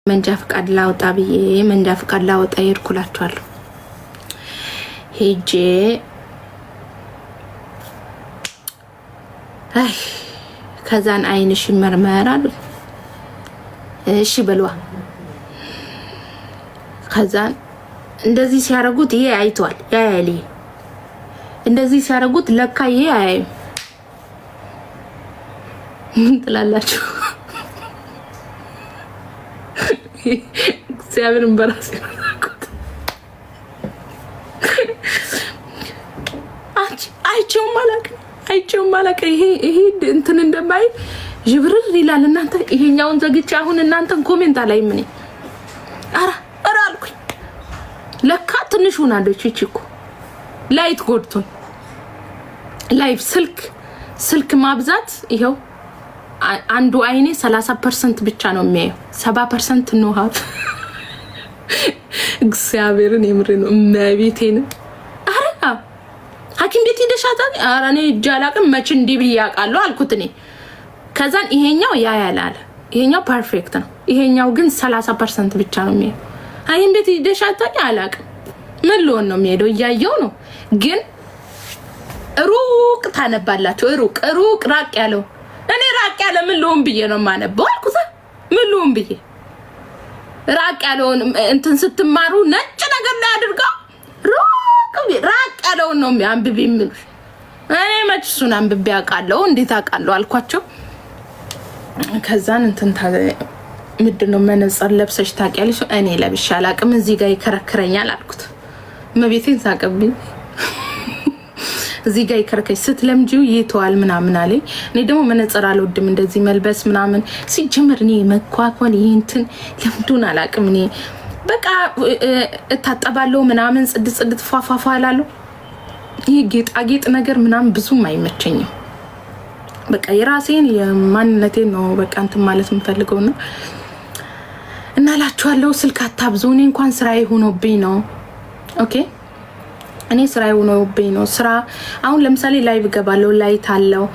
መንጃ ፍቃድ ላውጣ ብዬ መንጃ ፍቃድ ላውጣ ይርኩላችኋለሁ ሄጄ ከዛን አይንሽ ይመርመራሉ እሺ በልዋ ከዛን እንደዚህ ሲያረጉት ይሄ አይቷል ያያሊ እንደዚህ ሲያረጉት ለካ ይሄ አያዩ ትላላችሁ እግዚአብሔርን በራሴ ያልኩት አይቼው ማላቅ ይሄ እንትን እንደማይ ጅብርር ይላል እናንተ ይሄኛውን ዘግቼ አሁን እናንተን ኮሜንት ላይ ምን አራ አልኩኝ ለካ ትንሽ ሆናለች እቺኮ ላይት ጎድቶኝ ላይቭ ስልክ ማብዛት ይሄው አንዱ አይኔ 30% ብቻ ነው የሚያየው 70% ነው ሀብ እግዚአብሔርን የምር ነው መቤቴን አራ ሐኪም ቤት ሄደሻታል አራኔ ጃላቅም መች እንዲህ ብያቃለሁ አልኩት እኔ ከዛን ይሄኛው ያያላል ይሄኛው ፐርፌክት ነው ይሄኛው ግን 30% ብቻ ነው የሚያየው ሐኪም ቤት ሄደሻታል አላቅ ምን ሊሆን ነው የሚሄደው እያየው ነው ግን ሩቅ ታነባላችሁ ሩቅ ራቅ ያለው እኔ ራቅ ያለ ምን ሊሆን ብዬ ነው ማነበው አልኩት ምን ሊሆን ብዬ ራቅ ያለውን እንትን ስትማሩ ነጭ ነገር ላይ አድርገው ራቅ ያለውን ነው የሚያንብብ የሚሉ እኔ መችሱን አንብቤ አውቃለሁ እንዴት አውቃለሁ አልኳቸው ከዛን እንትን ምንድነው መነጽር ለብሰሽ ታውቂያለሽ እኔ ለብሼ አላውቅም እዚህ ጋር ይከረክረኛል አልኩት መቤቴን ሳቀብኝ እዚህ ጋር ይከረከኝ ስትለምጂው ይተዋል ምናምን አለኝ እኔ ደግሞ መነጽር አልወድም እንደዚህ መልበስ ምናምን ሲጀምር እኔ መኳኳል ይሄንትን ለምዱን አላውቅም እኔ በቃ እታጠባለሁ ምናምን ጽድት ፏፏፏ አላለሁ ይሄ ጌጣጌጥ ነገር ምናምን ብዙም አይመቸኝም በቃ የራሴን የማንነቴን ነው በቃ እንትን ማለት የምፈልገውና እና ላችኋለሁ ስልክ አታብዙ እኔ እንኳን ስራዬ ሆኖብኝ ነው ኦኬ እኔ ስራዬ ሆኖብኝ ነው ስራ አሁን ለምሳሌ ላይቭ ገባለሁ ላይት አለው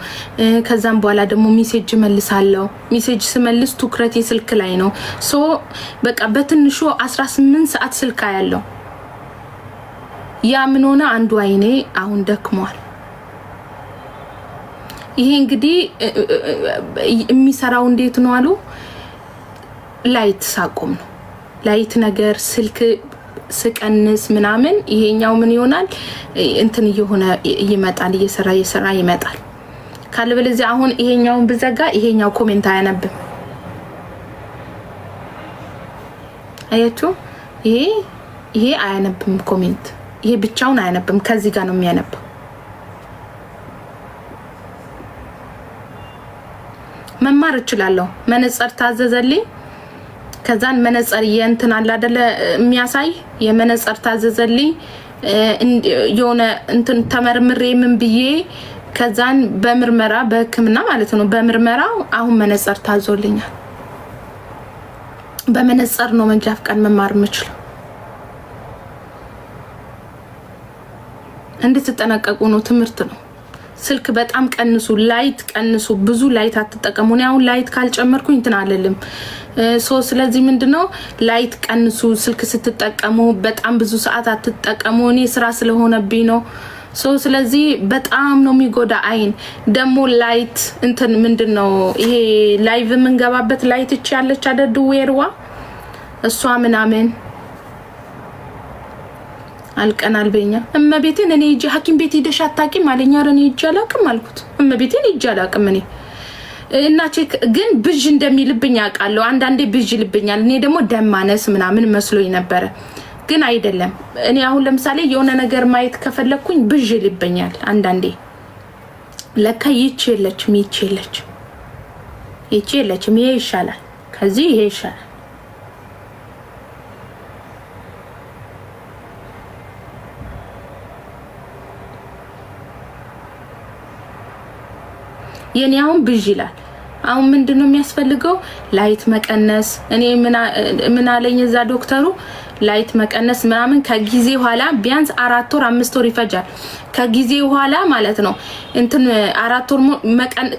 ከዛም በኋላ ደግሞ ሜሴጅ መልሳለሁ ሜሴጅ ስመልስ ትኩረቴ ስልክ ላይ ነው ሶ በቃ በትንሹ 18 ሰዓት ስልክ ያለው ያ ምን ሆነ አንዱ አይኔ አሁን ደክሟል ይሄ እንግዲህ የሚሰራው እንዴት ነው አሉ ላይት ሳቆም ነው ላይት ነገር ስልክ ስቀንስ ምናምን ይሄኛው ምን ይሆናል እንትን እየሆነ ይመጣል እየሰራ ይመጣል ካልበለዚህ አሁን ይሄኛውን ብዘጋ ይሄኛው ኮሜንት አያነብም አያችሁ ይሄ አያነብም ኮሜንት ይሄ ብቻውን አያነብም ከዚህ ጋር ነው የሚያነብው መማር እችላለሁ መነጽር ታዘዘልኝ ከዛን መነጽር የእንትን አለ አይደለ የሚያሳይ የመነጽር ታዘዘልኝ የሆነ እንትን ተመርምሬ ምን ብዬ ከዛን በምርመራ በህክምና ማለት ነው በምርመራው አሁን መነጽር ታዞልኛል በመነጽር ነው መንጃ ፍቃድ መማር የምችለው እንድትጠነቀቁ ነው ትምህርት ነው ስልክ በጣም ቀንሱ ላይት ቀንሱ ብዙ ላይት አትጠቀሙ ነው አሁን ላይት ካልጨመርኩኝ እንትን አለልም ሶ ስለዚህ ምንድነው ላይት ቀንሱ ስልክ ስትጠቀሙ በጣም ብዙ ሰዓት አትጠቀሙ እኔ ስራ ስለሆነብኝ ነው ሶ ስለዚህ በጣም ነው የሚጎዳ አይን ደሞ ላይት እንትን ምንድነው ይሄ ላይቭ መንገባበት ላይት እቺ ያለች አደዱ ወርዋ እሷ ምናምን አልቀናል በእኛ እመቤቴን እኔ እጂ ሐኪም ቤት ሄደሽ አታቂም አለኝ አረ እኔ እጂ አላቅም አልኩት እመቤቴን እጂ አላቅም እኔ እናቼ ግን ብዥ እንደሚልብኝ አውቃለሁ አንዳንዴ ብዥ ይልብኛል እኔ ደግሞ ደም ማነስ ምናምን መስሎኝ ነበር ግን አይደለም እኔ አሁን ለምሳሌ የሆነ ነገር ማየት ከፈለኩኝ ብዥ ይልብኛል አንዳንዴ ለካ ይቼለችም ይሄ ይሻላል ከዚህ ይሄ ይሻላል የኔ አሁን ብዥ ይላል አሁን ምንድነው የሚያስፈልገው ላይት መቀነስ እኔ ምን አለኝ እዛ ዶክተሩ ላይት መቀነስ ምናምን ከጊዜ ኋላ ቢያንስ 4 ወር 5 ወር ይፈጃል ከጊዜ ኋላ ማለት ነው እንትን 4 ወር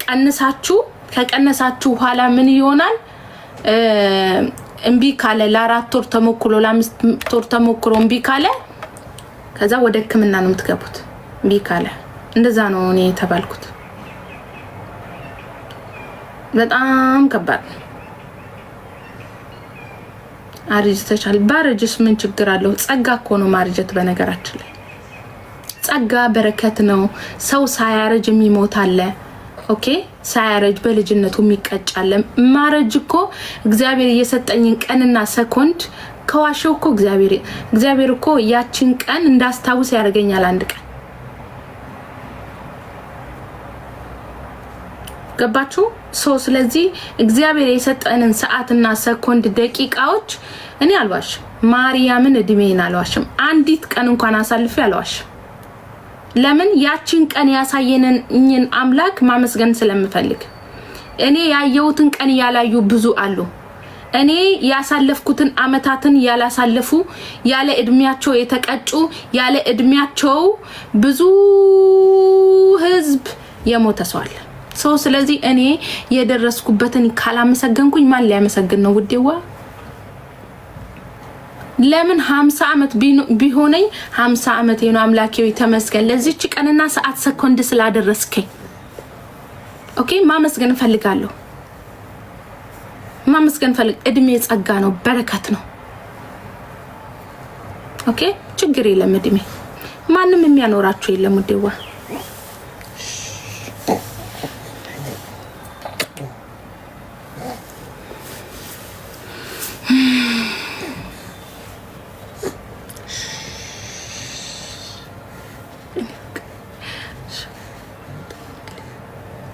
ቀንሳችሁ ከቀነሳችሁ ኋላ ምን ይሆናል እምቢ ካለ ለ4 ወር ተሞክሮ ለ5 ወር ተሞክሮ እምቢ ካለ ከዛ ወደ ህክምና ነው የምትገቡት። እምቢ ካለ እንደዛ ነው እኔ ተባልኩት። በጣም ከባድ አርጅተሻል። ባረጅስ ምን ችግር አለው? ጸጋ እኮ ነው ማርጀት። በነገራችን ላይ ጸጋ በረከት ነው። ሰው ሳያረጅ የሚሞት አለ። ኦኬ ሳያረጅ በልጅነቱ የሚቀጫለ። ማረጅ እኮ እግዚአብሔር እየሰጠኝን ቀንና ሰኮንድ ከዋሸው እኮ እግዚአብሔር እኮ ያችን ቀን እንዳስታውስ ያደርገኛል አንድ ቀን። ገባችሁ? ስለዚህ እግዚአብሔር የሰጠንን ሰዓትና ሰኮንድ ደቂቃዎች እኔ አልዋሽ ማርያምን እድሜን አልዋሽም። አንዲት ቀን እንኳን አሳልፌ አልዋሽም። ለምን? ያችን ቀን ያሳየንን አምላክ ማመስገን ስለምፈልግ። እኔ ያየሁትን ቀን ያላዩ ብዙ አሉ። እኔ ያሳለፍኩትን አመታትን ያላሳለፉ ያለ እድሜያቸው የተቀጩ ያለ እድሜያቸው ብዙ ህዝብ የሞተ ሰው አለ። ስለዚህ እኔ የደረስኩበትን ካላመሰገንኩኝ ማን ሊያመሰግን ነው ውዴዋ? ለምን 50 አመት ቢሆነኝ 50 አመት የሆነ አምላኬው ተመስገን ለዚች ቀንና ሰዓት ሰኮንድ ስላደረስከኝ። ኦኬ ማመስገን ፈልጋለሁ። ማመስገን ፈልግ። እድሜ ጸጋ ነው፣ በረከት ነው። ኦኬ ችግር የለም። እድሜ ማንም የሚያኖራችሁ የለም ውዴዋ።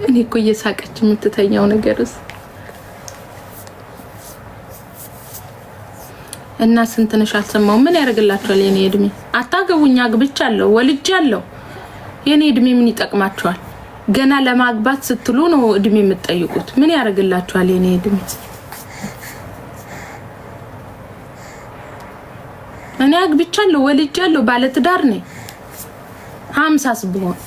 እኔ እኮ እየሳቀች የምትተኛው ነገርስ እና ስንት ነሽ አልሰማው። ምን ያደርግላችኋል? የኔ እድሜ አታገቡኛ። አግብቻለሁ፣ ወልጃለሁ። የኔ እድሜ ምን ይጠቅማችኋል? ገና ለማግባት ስትሉ ነው እድሜ የምትጠይቁት። ምን ያደርግላችኋል? የኔ እድሜ እኔ አግብቻለሁ፣ ወልጃለሁ፣ ባለትዳር ነኝ። 50 ብሆን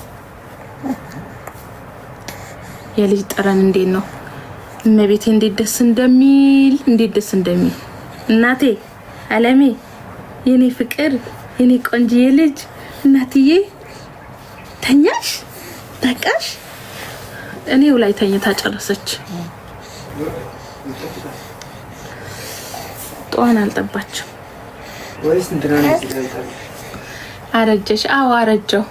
የልጅ ጠረን እንዴት ነው? እመቤቴ እንዴት ደስ እንደሚል እናቴ አለሜ የኔ ፍቅር የኔ ቆንጆዬ ልጅ እናትዬ ተኛሽ ታቃሽ? እኔው ላይ ተኝታ ጨረሰች። ጧን አልጠባችም ወይስ እንትራን ሲጋልታ አረጀሽ? አዎ አረጀው።